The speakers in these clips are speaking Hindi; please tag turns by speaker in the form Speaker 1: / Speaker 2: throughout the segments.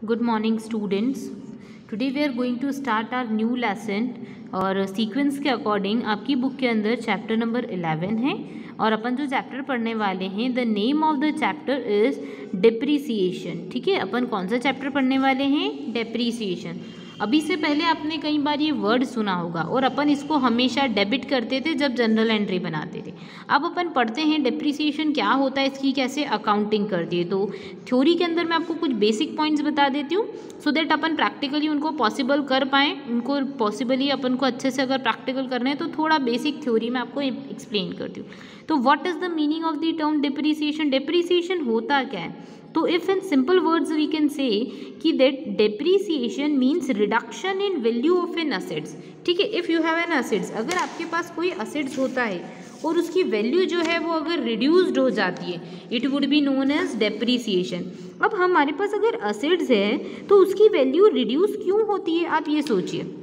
Speaker 1: Good morning students. Today we are going to start our new lesson और सीक्वेंस के अकॉर्डिंग आपकी बुक के अंदर चैप्टर नंबर 11 है और अपन जो चैप्टर पढ़ने वाले हैं the name of the chapter is depreciation. ठीक है, अपन कौन सा चैप्टर पढ़ने वाले हैं? डिप्रिसिएशन। अभी से पहले आपने कई बार ये वर्ड सुना होगा और अपन इसको हमेशा डेबिट करते थे जब जनरल एंट्री बनाते थे। अब अपन पढ़ते हैं डिप्रिसिएशन क्या होता है, इसकी कैसे अकाउंटिंग करती है। तो थ्योरी के अंदर मैं आपको कुछ बेसिक पॉइंट्स बता देती हूँ सो दैट अपन प्रैक्टिकली उनको पॉसिबल कर पाएँ। उनको पॉसिबली अपन को अच्छे से अगर प्रैक्टिकल करना है तो थोड़ा बेसिक थ्योरी मैं आपको एक्सप्लेन करती हूँ। तो what is the meaning of the term depreciation? Depreciation होता क्या है? तो if in simple words we can say कि that depreciation means reduction in value of an assets. ठीक है, if you have an assets, अगर आपके पास कोई असेट्स होता है और उसकी वैल्यू जो है वो अगर रिड्यूस्ड हो जाती है, it would be known as depreciation. अब हमारे पास अगर असेट्स है तो उसकी वैल्यू रिड्यूस क्यों होती है, आप ये सोचिए।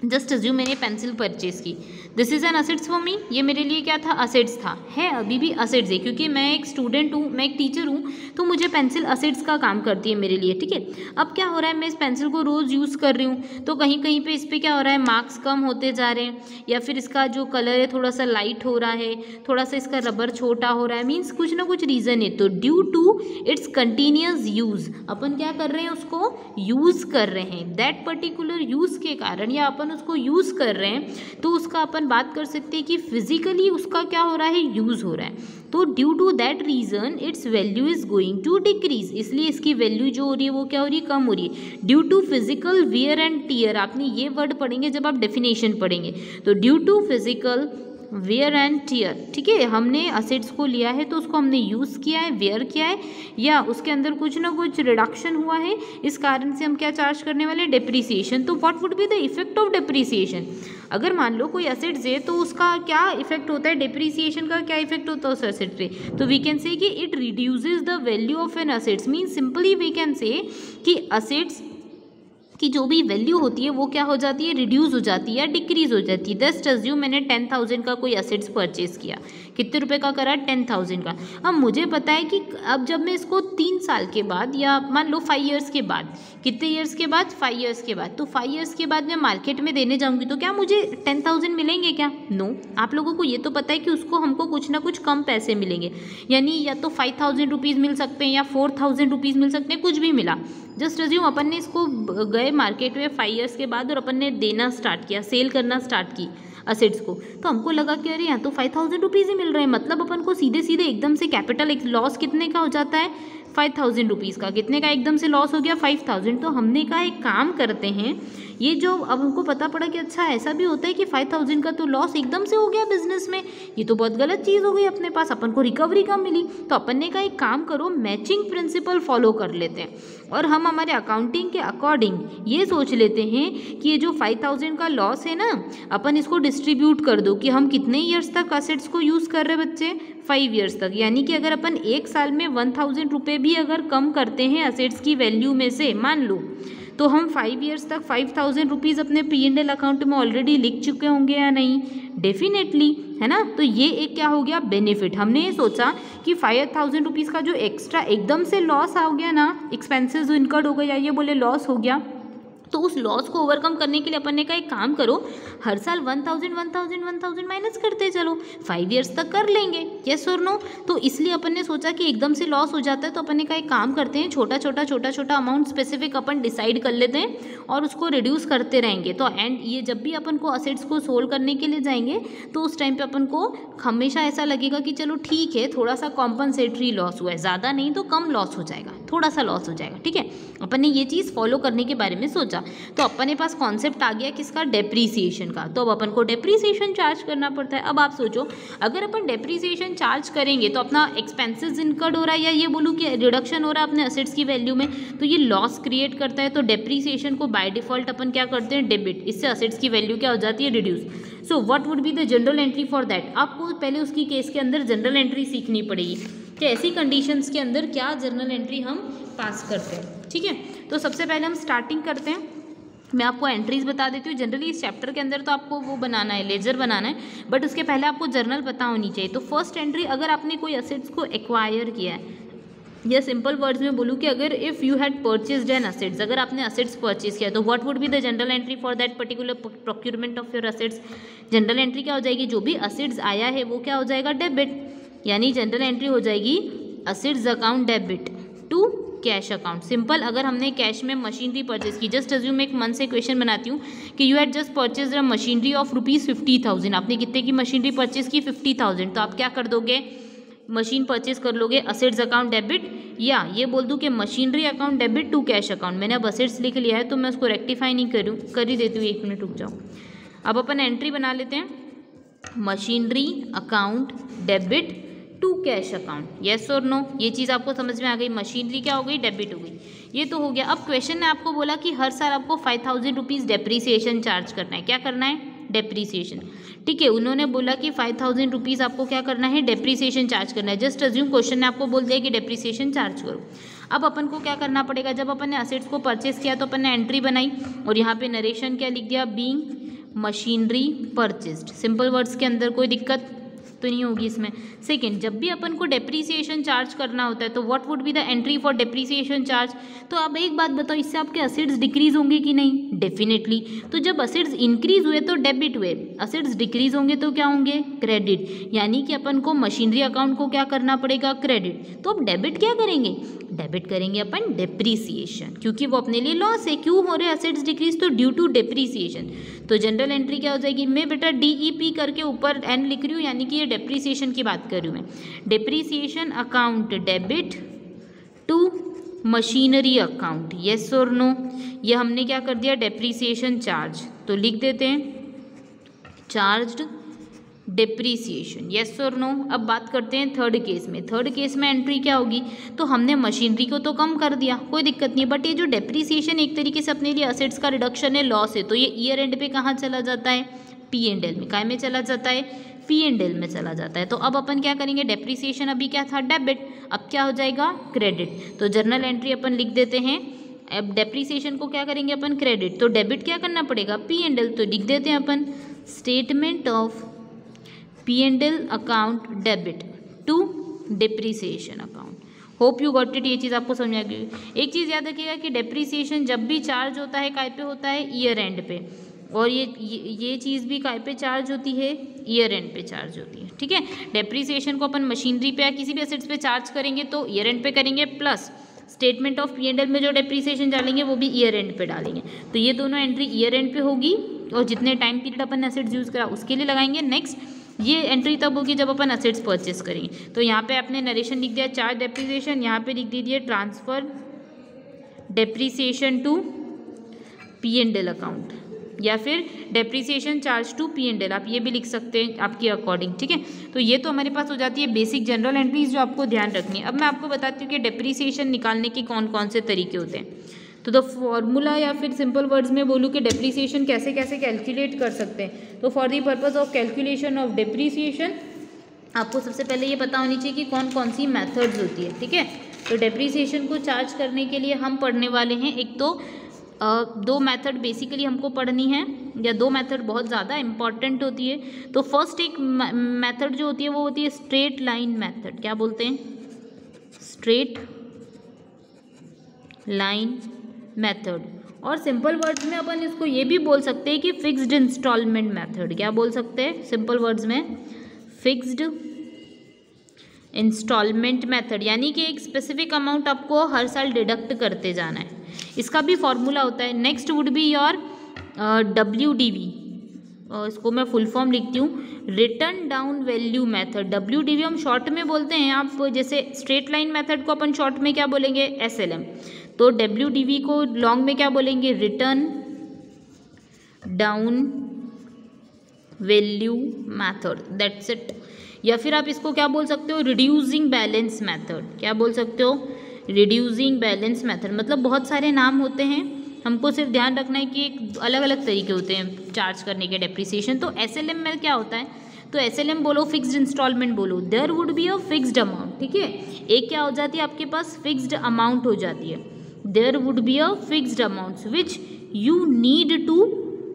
Speaker 1: जस्ट अज्यूम मैंने पेंसिल परचेज की, this is an assets for me. ये मेरे लिए क्या था? असेट्स था, है अभी भी असेट्स है, क्योंकि मैं एक स्टूडेंट हूँ, मैं एक टीचर हूँ, तो मुझे पेंसिल असेट्स का काम करती है मेरे लिए। ठीक है, अब क्या हो रहा है, मैं इस पेंसिल को रोज़ यूज़ कर रही हूँ तो कहीं कहीं पे इस पर क्या हो रहा है, मार्क्स कम होते जा रहे हैं, या फिर इसका जो कलर है थोड़ा सा लाइट हो रहा है, थोड़ा सा इसका रबर छोटा हो रहा है, मीन्स कुछ ना कुछ रीज़न है। तो due to its continuous use अपन क्या कर रहे हैं, उसको यूज़ कर रहे हैं। दैट पर्टिकुलर यूज़ के कारण या अपन उसको यूज़ कर रहे हैं तो उसका अपन बात कर सकते हैं कि फिजिकली उसका क्या हो रहा है, यूज़ हो रहा है। तो due to that reason its value is going to decrease, इसलिए इसकी वैल्यू जो हो रही है वो क्या हो रही है, कम हो रही है। Due to physical wear and tear, आपने ये वर्ड पढ़ेंगे जब आप डेफिनेशन पढ़ेंगे। तो due to physical wear and tear, ठीक है, हमने असेट्स को लिया है तो उसको हमने यूज़ किया है, वेयर किया है, या उसके अंदर कुछ ना कुछ रिडक्शन हुआ है, इस कारण से हम क्या चार्ज करने वाले, डिप्रिसिएशन। तो what would be the effect of depreciation? अगर मान लो कोई असेट्स है तो उसका क्या इफेक्ट होता है, डिप्रिसिएशन का क्या इफेक्ट होता है उस असेट पे? तो वी कैन से कि it reduces the value of an assets. Mean simply we can say कि असेट्स कि जो भी वैल्यू होती है वो क्या हो जाती है, रिड्यूस हो जाती है या डिक्रीज हो जाती है। जस्ट अज्यूम मैंने 10,000 का कोई असेट्स परचेज किया, कितने रुपए का करा, 10,000 का। अब मुझे पता है कि अब जब मैं इसको 3 साल के बाद या मान लो 5 ईयर्स के बाद, कितने ईयर्स के बाद, 5 ईयर्स के बाद, तो 5 ईयर्स के बाद मैं मार्केट में देने जाऊँगी तो क्या मुझे 10,000 मिलेंगे क्या? नो। आप लोगों को ये तो पता है कि उसको हमको कुछ ना कुछ कम पैसे मिलेंगे, यानी या तो 5,000 रुपीज़ मिल सकते हैं या 4,000 रुपीज़ मिल सकते हैं, कुछ भी मिला। जस्ट अज्यूम अपन ने इसको गए मार्केट में 5 ईयर्स के बाद और अपन ने देना स्टार्ट किया, सेल करना स्टार्ट की असेट्स को, तो हमको लगा कि अरे यहाँ तो 5,000 रुपीज़ ही मिल रहे हैं, मतलब अपन को सीधे सीधे एकदम से कैपिटल लॉस कितने का हो जाता है, 5,000 रुपीज़ का। कितने का एकदम से लॉस हो गया, 5,000। तो हमने कहा एक काम करते हैं, ये जो अब हमको पता पड़ा कि अच्छा ऐसा भी होता है कि 5,000 का तो लॉस एकदम से हो गया बिजनेस में, ये तो बहुत गलत चीज़ हो गई अपने पास, अपन को रिकवरी कम मिली। तो अपन ने कहा एक काम करो, मैचिंग प्रिंसिपल फॉलो कर लेते हैं और हम हमारे अकाउंटिंग के अकॉर्डिंग ये सोच लेते हैं कि ये जो 5,000 का लॉस है ना, अपन इसको डिस्ट्रीब्यूट कर दो कि हम कितने ईयर्स तक असेट्स को यूज़ कर रहे हैं बच्चे, 5 ईयर्स तक। यानी कि अगर अपन एक साल में 1,000 रुपये भी अगर कम करते हैं असेट्स की वैल्यू में से, मान लो, तो हम 5 ईयर्स तक 5,000 रुपीज़ अपने P&L अकाउंट में ऑलरेडी लिख चुके होंगे या नहीं? डेफिनेटली, है ना। तो ये एक क्या हो गया, बेनिफिट। हमने ये सोचा कि 5,000 रुपीज़ का जो एक्स्ट्रा एकदम से लॉस आ गया ना, एक्सपेंसेस इनकर्ड हो गए या ये बोले लॉस हो गया, तो उस लॉस को ओवरकम करने के लिए अपन ने कहा एक काम करो, हर साल 1,000 माइनस करते चलो, 5 ईयर्स तक कर लेंगे, यस और नो। तो इसलिए अपन ने सोचा कि एकदम से लॉस हो जाता है तो अपन ने कहा एक काम करते हैं, छोटा छोटा अमाउंट स्पेसिफिक अपन डिसाइड कर लेते हैं और उसको रिड्यूस करते रहेंगे। तो एंड ये जब भी अपन को असेट्स को सोल्व करने के लिए जाएंगे तो उस टाइम पे अपन को हमेशा ऐसा लगेगा कि चलो ठीक है, थोड़ा सा कॉम्पनसेटरी लॉस हुआ है, ज़्यादा नहीं तो कम लॉस हो जाएगा, थोड़ा सा लॉस हो जाएगा। ठीक है, अपन ने ये चीज़ फॉलो करने के बारे में सोचा, तो अपने पास कॉन्सेप्ट आ गया किसका, डेप्रीसिएशन का। तो अब अपन को डेप्रीसिएशन चार्ज करना पड़ता है। अब आप सोचो, अगर अपन डेप्रीसिएशन चार्ज करेंगे तो अपना एक्सपेंसेस इनकर्ड हो रहा है, या ये बोलूँ कि रिडक्शन हो रहा है अपने असेट्स की वैल्यू में, तो ये लॉस क्रिएट करता है। तो डेप्रीसिएशन को बाय डिफॉल्ट अपन क्या करते हैं, डेबिट, इससे असेट्स की वैल्यू क्या हो जाती है, reduce. So what would be the general entry for that? आपको पहले उसकी केस के अंदर जनरल एंट्री सीखनी पड़ेगी कि ऐसी कंडीशंस के अंदर क्या जर्नल एंट्री हम पास करते हैं। ठीक है, तो सबसे पहले हम स्टार्टिंग करते हैं, मैं आपको एंट्रीज बता देती हूँ। जनरली इस चैप्टर के अंदर तो आपको वो बनाना है, लेजर बनाना है, बट उसके पहले आपको जर्नल पता होनी चाहिए। तो फर्स्ट एंट्री, अगर आपने कोई असेट्स को एक्वायर किया है, या सिंपल वर्ड्स में बोलूँ कि अगर if you had purchased an assets, अगर आपने असेट्स परचेज किया तो what would be the general entry for that particular procurement of your assets. General entry क्या हो जाएगी, जो भी असेट्स आया है वो क्या हो जाएगा, डेबिट, यानी जनरल एंट्री हो जाएगी assets account debit to cash account. Simple, अगर हमने कैश में मशीनरी परचेज की, जस्ट अज्यूम एक मन से क्वेश्चन बनाती हूँ कि you had just purchase a machinery of ₹50,000, आपने कितने की मशीनरी परचेज की, 50,000, तो आप क्या कर दोगे, मशीन परचेज कर लोगे असेट्स अकाउंट डेबिट, या ये बोल दूं कि machinery account debit to cash account. मैंने अब असेट्स लिख लिया है तो मैं उसको रेक्टिफाई नहीं कर ही देती हूँ, 1 मिनट रुक जाओ। अब अपन एंट्री बना लेते हैं, machinery account debit to cash account, yes और नो, ये चीज़ आपको समझ में आ गई। मशीनरी क्या हो गई, डेबिट हो गई, ये तो हो गया। अब क्वेश्चन ने आपको बोला कि हर साल आपको 5,000 रुपीज़ डेप्रीसिएशन चार्ज करना है, क्या करना है, डेप्रीसिएशन, ठीक है। उन्होंने बोला कि 5,000 रुपीज़ आपको क्या करना है, डेप्रीसिएशन चार्ज करना है। जस्ट अज्यूम क्वेश्चन ने आपको बोल दिया कि डेप्रीसिएशन चार्ज करो। अब अपन को क्या करना पड़ेगा, जब अपन ने असेट्स को परचेस किया तो अपन ने एंट्री बनाई और यहाँ पे नरेशन क्या लिख दिया, being machinery purchased. Simple words के अंदर कोई दिक्कत तो नहीं होगी इसमें। सेकेंड, जब भी अपन को डेप्रीसिएशन चार्ज करना होता है तो what would be the entry for depreciation charge. तो अब एक बात बताओ, इससे आपके असेट्स डिक्रीज होंगे कि नहीं, डेफिनेटली। तो जब असेट्स इंक्रीज हुए तो डेबिट हुए, असेट्स डिक्रीज होंगे तो क्या होंगे, क्रेडिट, यानी कि अपन को मशीनरी अकाउंट को क्या करना पड़ेगा, क्रेडिट। तो अब डेबिट क्या करेंगे, डेबिट करेंगे अपन डेप्रीसिएशन, क्योंकि वो अपने लिए लॉस है। क्यों हो रहे असेट्स डिक्रीज, तो ड्यू टू डेप्रीसिएशन। तो जनरल एंट्री क्या हो जाएगी, मैं बेटा DEP करके ऊपर एन लिख रही हूँ, यानी कि ये डेप्रीसिएशन की बात कर रही हूँ मैं। Depreciation account debit to machinery account, yes और नो। ये हमने क्या कर दिया, डेप्रीसिएशन चार्ज, तो लिख देते हैं चार्ज्ड डेप्रीसिएशन, येस और नो। अब बात करते हैं थर्ड केस में। थर्ड केस में एंट्री क्या होगी, तो हमने मशीनरी को तो कम कर दिया, कोई दिक्कत नहीं, बट ये जो डेप्रीसिएशन एक तरीके से अपने लिए असेट्स का रिडक्शन है, लॉस है, तो ये ईयर एंड पे कहाँ चला जाता है, P&L में। काय में चला जाता है, P&L में चला जाता है। तो अब अपन क्या करेंगे, डेप्रीसिएशन अभी क्या था, डेबिट, अब क्या हो जाएगा, क्रेडिट। तो जर्नल एंट्री अपन लिख देते हैं, अब डेप्रीसिएशन को क्या करेंगे अपन, क्रेडिट, तो डेबिट क्या करना पड़ेगा, P&L, तो लिख देते हैं अपन statement of P&L account debit to depreciation account. Hope you got it, ये चीज़ आपको समझ आ गई। एक चीज़ याद रखिएगा कि डेप्रीसिएशन जब भी चार्ज होता है काय पे होता है, ईयर एंड पे, और ये चीज़ भी काय पे चार्ज होती है, ईयर एंड पे चार्ज होती है, ठीक है। डेप्रीसिएशन को अपन मशीनरी पे या किसी भी एसेट्स पे चार्ज करेंगे तो ईयर एंड पे करेंगे, प्लस स्टेटमेंट ऑफ P&L में जो डेप्रीसिएशन डालेंगे वो भी ईयर एंड पे डालेंगे। तो ये दोनों एंट्री ईयर एंड पे होगी और जितने टाइम पीरियड अपन एसेट्स यूज़ करा उसके लिए लगाएंगे। नेक्स्ट, ये एंट्री तब होगी जब अपन असेट्स परचेस करेंगे। तो यहाँ पे आपने नरेशन लिख दिया चार्ज डेप्रीसिएशन, यहाँ पे लिख दीजिए transfer depreciation to P&L account, या फिर डेप्रीसिएशन चार्ज टू P&L, आप ये भी लिख सकते हैं आपके अकॉर्डिंग, ठीक है। तो ये तो हमारे पास हो जाती है बेसिक जनरल एंट्रीज जो आपको ध्यान रखनी है। अब मैं आपको बताती हूँ कि डेप्रीसिएशन निकालने के कौन कौन से तरीके होते हैं। तो द फॉर्मूला, या फिर सिंपल वर्ड्स में बोलूँ कि डेप्रीसिएशन कैसे कैसे कैलकुलेट कर सकते हैं। तो for the purpose of calculation of depreciation आपको सबसे पहले ये पता होनी चाहिए कि कौन कौन सी मेथड्स होती है, ठीक है। तो डेप्रीसिएशन को चार्ज करने के लिए हम पढ़ने वाले हैं, एक तो दो मेथड बेसिकली हमको पढ़नी है, या दो मेथड बहुत ज़्यादा इंपॉर्टेंट होती है। तो फर्स्ट एक मेथड जो होती है वो होती है स्ट्रेट लाइन मेथड। क्या बोलते हैं, स्ट्रेट लाइन मेथड। और सिंपल वर्ड्स में अपन इसको ये भी बोल सकते हैं कि फिक्स्ड इंस्टॉलमेंट मेथड। क्या बोल सकते हैं सिंपल वर्ड्स में, फिक्स्ड इंस्टॉलमेंट मेथड, यानी कि एक स्पेसिफिक अमाउंट आपको हर साल डिडक्ट करते जाना है। इसका भी फॉर्मूला होता है। Next would be your WDV, इसको मैं फुल फॉर्म लिखती हूँ, return down value method. WDV हम शॉर्ट में बोलते हैं, आप जैसे स्ट्रेट लाइन मेथड को अपन शॉर्ट में क्या बोलेंगे, SLM। तो WDV को लॉन्ग में क्या बोलेंगे, return down value method, that's it. या फिर आप इसको क्या बोल सकते हो, रिड्यूसिंग बैलेंस मेथड। क्या बोल सकते हो, रिड्यूसिंग बैलेंस मेथड। मतलब बहुत सारे नाम होते हैं, हमको सिर्फ ध्यान रखना है कि एक अलग अलग तरीके होते हैं चार्ज करने के डेप्रीसिएशन। तो SLM में क्या होता है, तो SLM बोलो, फिक्स्ड इंस्टॉलमेंट बोलो, there would be a fixed amount, ठीक है। एक क्या हो जाती है आपके पास, फिक्स्ड अमाउंट हो जाती है, there would be a fixed amount which you need to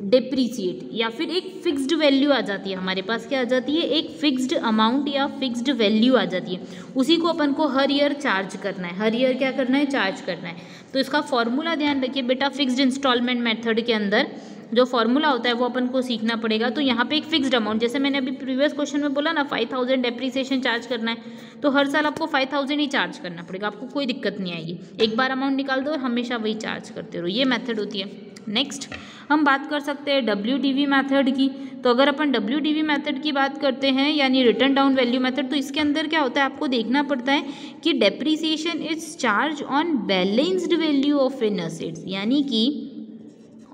Speaker 1: depreciate, या फिर एक फिक्स्ड वैल्यू आ जाती है हमारे पास, क्या आ जाती है, एक फिक्स्ड अमाउंट या फिक्स्ड वैल्यू आ जाती है, उसी को अपन को हर ईयर चार्ज करना है, हर ईयर क्या करना है, चार्ज करना है। तो इसका फॉर्मूला ध्यान रखिए बेटा, फिक्स्ड इंस्टॉलमेंट मेथड के अंदर जो फॉर्मूला होता है वो अपन को सीखना पड़ेगा। तो यहाँ पे एक फिक्स्ड अमाउंट, जैसे मैंने अभी प्रीवियस क्वेश्चन में बोला ना 5000 डेप्रीसिएशन चार्ज करना है, तो हर साल आपको 5000 ही चार्ज करना पड़ेगा, आपको कोई दिक्कत नहीं आएगी, एक बार अमाउंट निकाल दो और हमेशा वही चार्ज करते रहो, ये मेथड होती है। नेक्स्ट हम बात कर सकते हैं WDV मेथड की। तो अगर अपन WDV मेथड की बात करते हैं यानी रिटर्न डाउन वैल्यू मेथड, तो इसके अंदर क्या होता है, आपको देखना पड़ता है कि depreciation is charge on balanced value of an assets, यानी कि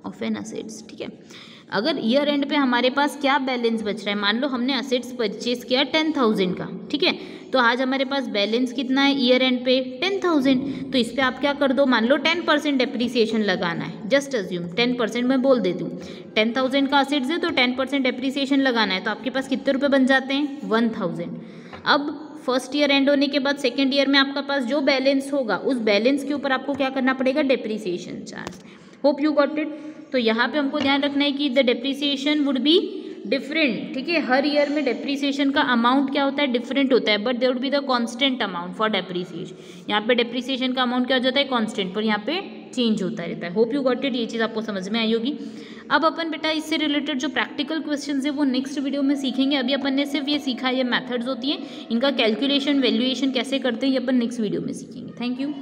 Speaker 1: ऑफ एन असेट्स, ठीक है। अगर ईयर एंड पे हमारे पास क्या बैलेंस बच रहा है, मान लो हमने असेट्स परचेज किया 10,000 का, ठीक है, तो आज हमारे पास बैलेंस कितना है ईयर एंड पे 10,000, तो इस पर आप क्या कर दो, मान लो 10% डेप्रीसिएशन लगाना है, जस्ट अज्यूम 10% मैं बोल देती हूँ, 10,000 का असेट्स है तो 10% डेप्रीसिएशन लगाना है, तो आपके पास कितने रुपये बन जाते हैं, 1000। अब फर्स्ट ईयर एंड होने के बाद सेकेंड ईयर में आपका पास जो बैलेंस होगा उस बैलेंस के ऊपर आपको क्या करना पड़ेगा, depreciation charge. Hope you got it. तो यहाँ पे हमको ध्यान रखना है कि the depreciation would be different, ठीक है, हर ईयर में डेप्रीसिएशन का अमाउंट क्या होता है, डिफरेंट होता है, but there would be the constant amount for depreciation. यहाँ पे डेप्रीसिएशन का अमाउंट क्या हो जाता है, कांस्टेंट, पर यहाँ पे चेंज होता रहता है। होप यू गॉट इट, ये चीज़ आपको समझ में आई होगी। अब अपन बेटा इससे रिलेटेड जो प्रैक्टिकल क्वेश्चन है वो नेक्स्ट वीडियो में सीखेंगे। अभी अपन ने सिर्फ ये सीखा, ये मेथड्स होती हैं, इनका कैलकुलेशन वैल्यूएशन कैसे करते हैं ये अपन नेक्स्ट वीडियो में सीखेंगे। Thank you.